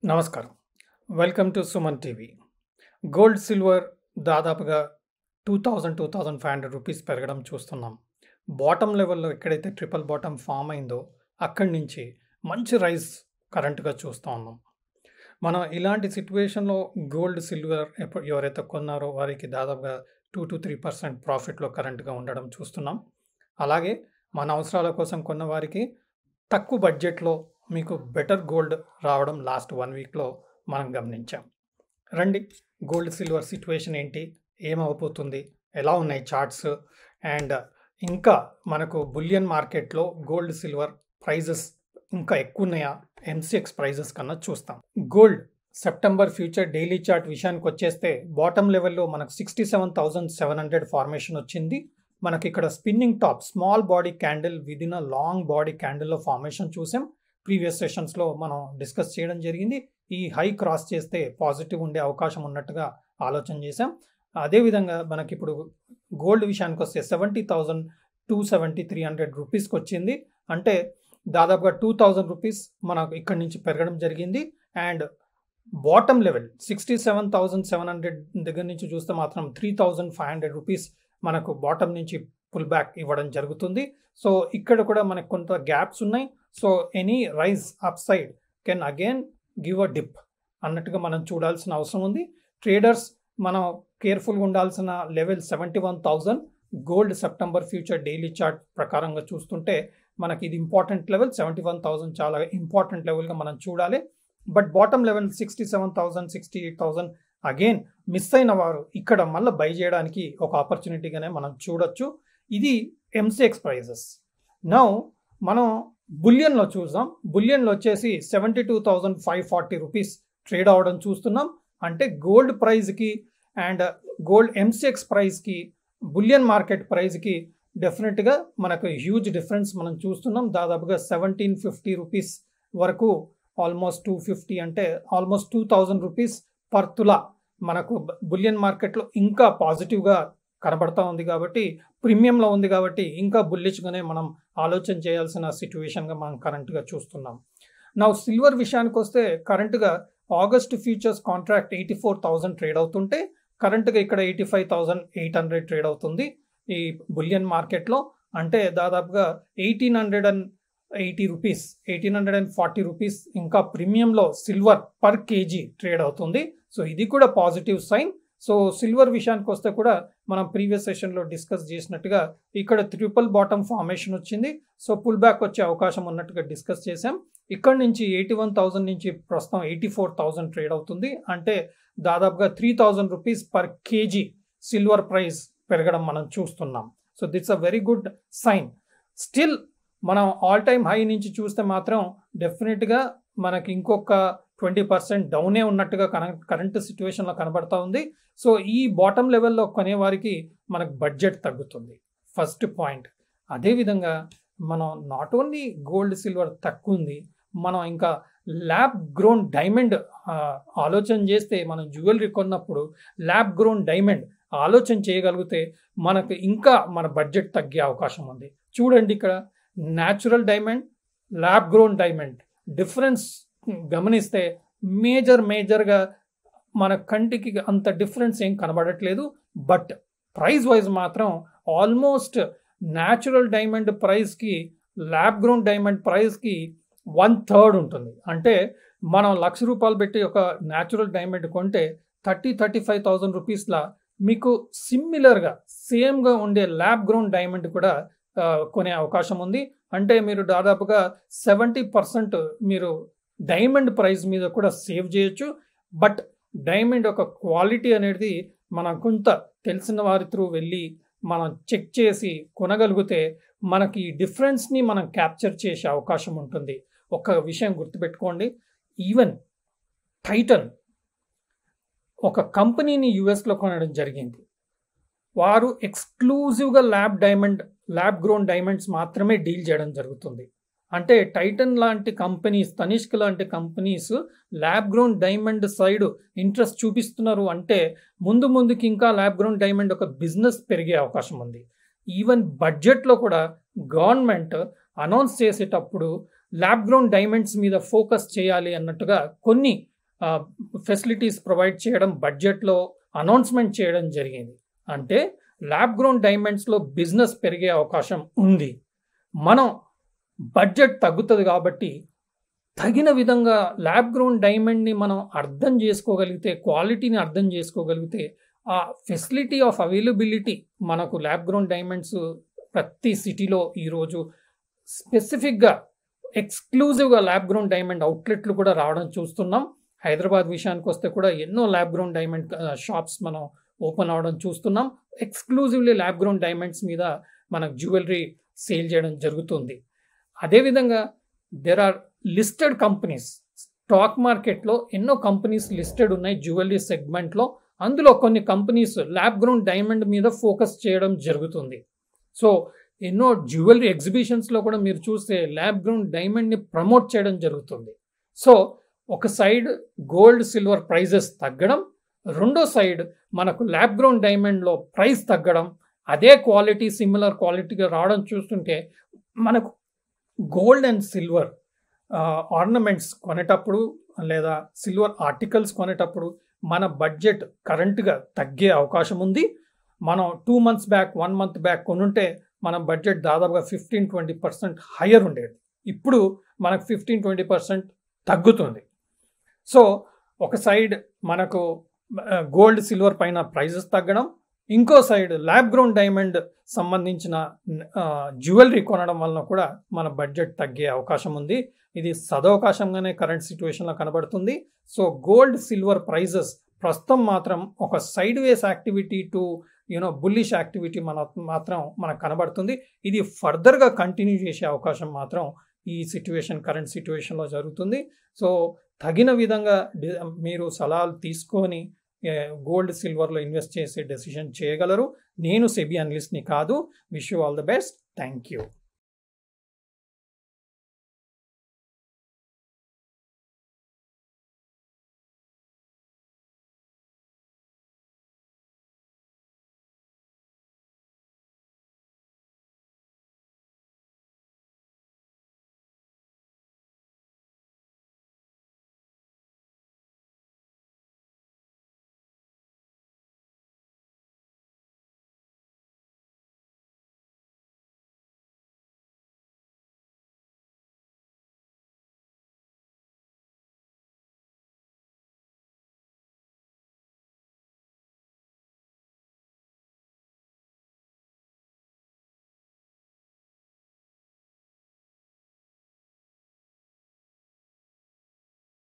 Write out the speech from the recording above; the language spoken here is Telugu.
నమస్కారం. Welcome to Suman TV. Gold, silver దాదాపుగా 2,500 రూపీస్ పెరగడం చూస్తున్నాం. బాటమ్ లెవెల్‌లో ఎక్కడైతే ట్రిపుల్ బాటమ్ ఫామ్ అయిందో అక్కడి నుంచి మంచి రైజ్ కరెంట్‌గా చూస్తా ఉన్నాం. మనం ఇలాంటి సిట్యుయేషన్‌లో గోల్డ్, సిల్వర్ ఎవరైతే కొన్నారో వారికి దాదాపుగా 2-3% ప్రాఫిట్‌లో కరెంట్‌గా ఉండడం చూస్తున్నాం. అలాగే మన అవసరాల కోసం కొన్న వారికి తక్కువ బడ్జెట్‌లో మీకు బెటర్ గోల్డ్ రావడం లాస్ట్ 1 వీక్‌లో మనం గమనించాం. రండి, గోల్డ్, సిల్వర్ సిట్యుయేషన్ ఏంటి? ఏమవ్వబోతుంది? ఎలా ఉన్నాయి చార్ట్స్? అండ్ ఇంకా మనకు బులియన్ మార్కెట్‌లో గోల్డ్, సిల్వర్ ప్రైజెస్ ఇంకా ఎక్కువున్నాయా? ఎంసీఎక్స్ ప్రైజెస్ కన్నా చూస్తాం. Gold September future daily chart విషయానికొచ్చేస్తే బాటమ్ లెవెల్‌లో మనకు 67,700 ఫార్మేషన్ వచ్చింది. మనకి ఇక్కడ spinning top small body candle within a long body క్యాండిల్‌లో ఫార్మేషన్ చూసాం. ప్రీవియస్ సెషన్స్‌లో మనం డిస్కస్ చేయడం జరిగింది. ఈ హై క్రాస్ చేస్తే పాజిటివ్ ఉండే అవకాశం ఉన్నట్టుగా ఆలోచన చేసాం. అదేవిధంగా మనకిప్పుడు గోల్డ్ విషయానికొస్తే 70,270-300 రూపీస్‌కి వచ్చింది. అంటే దాదాపుగా 2,000 రూపీస్ మనకు ఇక్కడి నుంచి పెరగడం జరిగింది. అండ్ బాటమ్ లెవెల్ 67,700 దగ్గర నుంచి చూస్తే మాత్రం 3,500 రూపీస్ మనకు బాటమ్ నుంచి పుల్ బ్యాక్ ఇవ్వడం జరుగుతుంది. సో ఇక్కడ కూడా మనకు కొంత గ్యాప్స్ ఉన్నాయి. So any rise upside can again give a dip అన్నట్టుగా మనం చూడాల్సిన అవసరం ఉంది. ట్రేడర్స్ మనం కేర్ఫుల్గా ఉండాల్సిన level 71,000. Gold September future daily chart ప్రకారంగా చూస్తుంటే మనకి ఇది ఇంపార్టెంట్ లెవెల్. 71,000 చాలా ఇంపార్టెంట్ లెవెల్గా మనం చూడాలి. But bottom level 67,000, 68,000 again miss అయిన వారు ఇక్కడ మళ్ళీ బై చేయడానికి ఒక ఆపర్చునిటీగానే మనం చూడొచ్చు. ఇది ఎంసీఎక్స్ ప్రైజెస్. నౌ మనం బులియన్లో చూద్దాం. బులియన్లో వచ్చేసి 72,540 రూపీస్ ట్రేడ్ అవ్వడం చూస్తున్నాం. అంటే గోల్డ్ ప్రైజ్కి అండ్ గోల్డ్ ఎంసీఎక్స్ ప్రైజ్కి బులియన్ మార్కెట్ ప్రైజ్కి డెఫినెట్గా మనకు హ్యూజ్ డిఫరెన్స్ మనం చూస్తున్నాం. దాదాపుగా 1,750 రూపీస్ వరకు, ఆల్మోస్ట్ 250 అంటే ఆల్మోస్ట్ 2,000 రూపీస్ పర్ తులా మనకు బులియన్ మార్కెట్లో ఇంకా పాజిటివ్గా కనబడతా ఉంది. కాబట్టి ప్రీమియంలో ఉంది కాబట్టి ఇంకా బుల్లిష్గానే మనం ఆలోచన చేయాల్సిన సిట్యుయేషన్గా మనం కరెంట్గా చూస్తున్నాం. నా సిల్వర్ విషయానికి వస్తే కరెంట్గా ఆగస్ట్ ఫ్యూచర్స్ కాంట్రాక్ట్ 84,000 ట్రేడ్ అవుతుంటే కరెంట్గా ఇక్కడ 85,800 ట్రేడ్ అవుతుంది ఈ బులియన్ మార్కెట్లో. అంటే దాదాపుగా 1,880 రూపీస్, 1,840 రూపీస్ ఇంకా ప్రీమియంలో సిల్వర్ పర్ కేజీ ట్రేడ్ అవుతుంది. సో ఇది కూడా పాజిటివ్ సైన్. సో సిల్వర్ విషయానికి వస్తే కూడా మనం ప్రీవియస్ సెషన్లో డిస్కస్ చేసినట్టుగా ఇక్కడ ట్రిపుల్ బాటమ్ ఫార్మేషన్ వచ్చింది. సో పుల్ బ్యాక్ వచ్చే అవకాశం ఉన్నట్టుగా డిస్కస్ చేసాం. ఇక్కడ నుంచి 81,000 నుంచి ప్రస్తుతం 84,000 ట్రేడ్ అవుతుంది. అంటే దాదాపుగా 3,000 rupees per kg silver price పెరగడం మనం చూస్తున్నాం. So that's a very good sign. Still మనం ఆల్ టైమ్ హై నుంచి చూస్తే మాత్రం డెఫినెట్గా మనకి ఇంకొక 20% డౌనే ఉన్నట్టుగా కరెంట్ సిట్యుయేషన్లో కనబడతా ఉంది. సో ఈ బాటమ్ లెవెల్లో కొనేవారికి మనకు బడ్జెట్ తగ్గుతుంది, ఫస్ట్ పాయింట్. అదేవిధంగా మనం నాట్ ఓన్లీ గోల్డ్, సిల్వర్ తక్కువ ఉంది, మనం ఇంకా ల్యాబ్ గ్రోన్ డైమండ్ ఆలోచన చేస్తే, మనం జ్యువెలరీ కొన్నప్పుడు ల్యాబ్ గ్రోన్ డైమండ్ ఆలోచన చేయగలిగితే మనకు ఇంకా మన బడ్జెట్ తగ్గే అవకాశం ఉంది. చూడండి, ఇక్కడ natural diamond, lab grown diamond difference గమనిస్తే మేజర్గా మన కంటికి అంత డిఫరెన్స్ ఏం కనబడట్లేదు. బట్ ప్రైస్ వైజ్ మాత్రం ఆల్మోస్ట్ న్యాచురల్ డైమండ్ ప్రైస్కి ల్యాబ్ గ్రోన్ డైమండ్ ప్రైస్కి 1/3 ఉంటుంది. అంటే మనం ₹1,00,000 పెట్టి ఒక న్యాచురల్ డైమండ్ కొంటే 30,000-35,000 రూపీస్లా మీకు సిమిలర్గా సేమ్గా ఉండే ల్యాబ్ గ్రోన్ డైమండ్ కూడా కొనే అవకాశం ఉంది. అంటే మీరు దాదాపుగా 70% మీరు డైమండ్ ప్రైస్ మీద కూడా సేవ్ చేయొచ్చు. బట్ డైమండ్ ఒక క్వాలిటీ అనేది మనం కొంత తెలిసిన వారి త్రూ వెళ్ళి మనం చెక్ చేసి కొనగలిగితే మనకి ఈ డిఫరెన్స్ని మనం క్యాప్చర్ చేసే అవకాశం ఉంటుంది. ఒక విషయం గుర్తుపెట్టుకోండి, ఈవెన్ టైటన్ ఒక కంపెనీని యుఎస్లో కొనడం జరిగింది. వారు ఎక్స్క్లూజివ్గా ల్యాబ్ గ్రోన్ డైమండ్స్ మాత్రమే డీల్ చేయడం జరుగుతుంది. అంటే టైటన్ లాంటి కంపెనీస్, తనిష్క్ లాంటి companies lab grown diamond side interest చూపిస్తున్నారు అంటే ముందుకి ఇంకా ల్యాబ్ గ్రోన్ డైమండ్ ఒక బిజినెస్ పెరిగే అవకాశం ఉంది. ఈవెన్ బడ్జెట్లో కూడా గవర్నమెంట్ అనౌన్స్ చేసేటప్పుడు ల్యాబ్ గ్రోన్ డైమండ్స్ మీద ఫోకస్ చేయాలి అన్నట్టుగా కొన్ని ఫెసిలిటీస్ ప్రొవైడ్ చేయడం బడ్జెట్లో అనౌన్స్మెంట్ చేయడం జరిగింది. అంటే ల్యాబ్ గ్రోన్ డైమండ్స్లో బిజినెస్ పెరిగే అవకాశం ఉంది. మనం బడ్జెట్ తగ్గుతుంది కాబట్టి తగిన విధంగా ల్యాబ్ గ్రోన్ డైమండ్ని మనం అర్థం చేసుకోగలిగితే, క్వాలిటీని అర్థం చేసుకోగలిగితే, ఆ ఫెసిలిటీ ఆఫ్ అవైలబిలిటీ మనకు ల్యాబ్ గ్రోన్ డైమండ్స్ ప్రతి సిటీలో ఈరోజు స్పెసిఫిక్గా ఎక్స్క్లూజివ్గా ల్యాబ్ గ్రోన్ డైమండ్ అవుట్లెట్లు కూడా రావడం చూస్తున్నాం. హైదరాబాద్ విషయానికి వస్తే కూడా ఎన్నో ల్యాబ్ గ్రోన్ డైమండ్ షాప్స్ మనం ఓపెన్ అవడం చూస్తున్నాం. ఎక్స్క్లూజివ్లీ ల్యాబ్ గ్రోన్ డైమండ్స్ మీద మనకు జ్యువెలరీ సేల్ చేయడం జరుగుతుంది. అదేవిధంగా there are listed companies, stock మార్కెట్లో ఎన్నో కంపెనీస్ లిస్టెడ్ ఉన్నాయి జ్యువెలరీ సెగ్మెంట్లో. అందులో కొన్ని కంపెనీస్ ల్యాబ్ గ్రోన్ డైమండ్ మీద ఫోకస్ చేయడం జరుగుతుంది. సో ఎన్నో జ్యువెలరీ ఎగ్జిబిషన్స్లో కూడా మీరు చూస్తే ల్యాబ్ గ్రోన్ డైమండ్ని ప్రమోట్ చేయడం జరుగుతుంది. సో ఒక సైడ్ గోల్డ్ సిల్వర్ ప్రైజెస్ తగ్గడం, రెండో సైడ్ మనకు ల్యాబ్ గ్రోన్ డైమండ్లో ప్రైస్ తగ్గడం, అదే క్వాలిటీ సిమిలర్ క్వాలిటీగా రావడం చూస్తుంటే మనకు గోల్డ్ అండ్ సిల్వర్ ఆర్నమెంట్స్ కొనేటప్పుడు లేదా సిల్వర్ ఆర్టికల్స్ కొనేటప్పుడు మన బడ్జెట్ కరెంట్గా తగ్గే అవకాశం ఉంది. మనం 2 months బ్యాక్ 1 month బ్యాక్ కొనుంటే మన బడ్జెట్ దాదాపుగా 15-20% హయ్యర్ ఉండేది. ఇప్పుడు మనకు 15-20% తగ్గుతుంది. సో ఒక సైడ్ మనకు గోల్డ్ సిల్వర్ పైన ప్రైజెస్ తగ్గడం, ఇంకో సైడ్ ల్యాబ్ గ్రోన్ డైమండ్ సంబంధించిన జ్యువెలరీ కొనడం వలన కూడా మన బడ్జెట్ తగ్గే అవకాశం ఉంది. ఇది సదవకాశంగానే కరెంట్ సిచ్యువేషన్లో కనబడుతుంది. సో గోల్డ్ సిల్వర్ ప్రైజెస్ ప్రస్తుతం మాత్రం ఒక side ways activity to bullish activity మాత్రం మనకు కనబడుతుంది. ఇది ఫర్దర్గా కంటిన్యూ చేసే అవకాశం మాత్రం ఈ కరెంట్ సిచ్యువేషన్లో జరుగుతుంది. సో తగిన విధంగా మీరు సలహాలు తీసుకొని గోల్డ్ సిల్వర్లో ఇన్వెస్ట్ చేసే డెసిషన్ చేయగలరు. నేను సెబీ అనలిస్ట్ని కాదు. Wish you all the best. Thank you.